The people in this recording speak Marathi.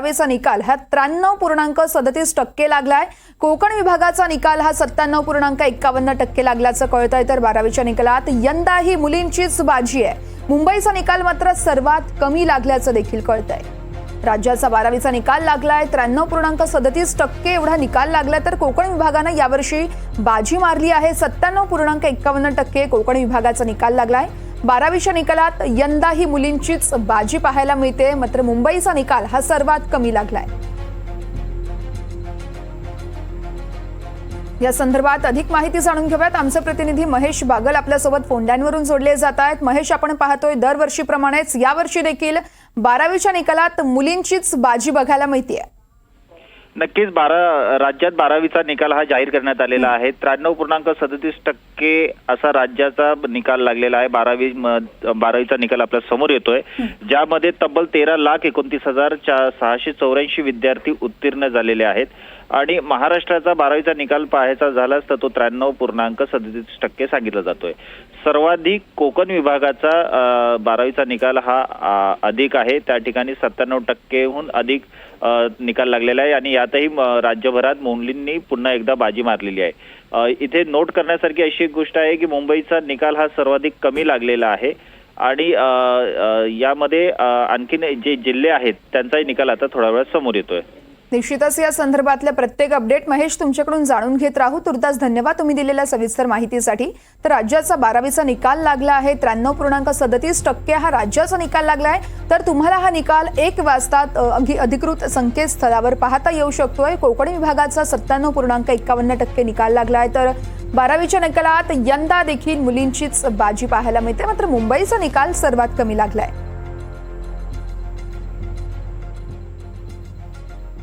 चा निकाल हा 93.37% लागलाय। कोकण विभागाचा निकाल हा 97.51% लागल्याचं कळतंय। तर 12वीच्या निकालात यंदाही मुलींचीच बाजी आहे। मुंबईचा निकाल मात्र सर्वात कमी लागल्याचं देखील कळतंय। राज्याचा 12वीचा निकाल लागलाय 93.37% एवढा निकाल लागलाय। तर कोकण विभागाने यावर्षी बाजी मारली आहे। 97.51% कोकण विभागाचा निकाल लागलाय। 12वीच्या निकालात यंदाही मुलींचीच बाजी पाहायला मिळते। मात्र मुंबईचा निकाल हा सर्वात कमी लागलाय। या संदर्भात अधिक माहिती जाणून घेऊयात। आमचे प्रतिनिधी महेश बागल आपल्यासोबत फोनलाईनवरून जोडले जात आहेत। महेश, आपण पाहतोय दरवर्षीप्रमाणेच यावर्षी देखील 12वीच्या निकालात मुलींचीच बाजी बघायला मिळते। नक्कीच राज्यात 12वीचा निकाल हा जाहीर करण्यात आलेला आहे। 93.37% असा राज्याचा निकाल लागलेला आहे। 12वीचा निकाल आपल्या समोर येतोय, ज्यामध्ये तब्बल 13,29,684 विद्यार्थी उत्तीर्ण झालेले आहेत। आणि महाराष्ट्राचा 12वीचा निकाल पाहायचा झालाच तर तो 93.37% सांगितला जातोय। सर्वाधिक कोकण विभागाचा 12वीचा निकाल हा अधिक आहे। त्या ठिकाणी 97%हून अधिक निकाल लागलेला आहे। आणि यातही राज्यभरात मुलींनी पुन्हा एकदा बाजी मारलेली आहे। इथे नोट करण्यासारखी अशी एक गोष्ट आहे की मुंबईचा निकाल हा सर्वाधिक कमी लागलेला आहे। आणि यामध्ये आणखीन जे जिल्हे आहेत त्यांचाही निकाल आता थोड्या वेळात समोर येतोय। निश्चितच या संदर्भातले प्रत्येक अपडेट महेश तुमच्याकडून जाणून घेत राहू। तुर्तास धन्यवाद तुम्ही दिलेल्या सविस्तर माहितीसाठी। तर राज्याचा 12वीचा निकाल लागला आहे 93.37% हा राज्याचा निकाल लागलाय। तर तुम्हाला हा निकाल 1 वाजता अधिकृत संकेतस्थळावर पाहता येऊ शकतोय। कोकण विभागाचा 97.51% निकाल लागलाय। तर 12वीच्या निकालात यंदा देखील मुलींचीच बाजी पाहायला मिळते। मात्र मुंबईचा निकाल सर्वात कमी लागलाय।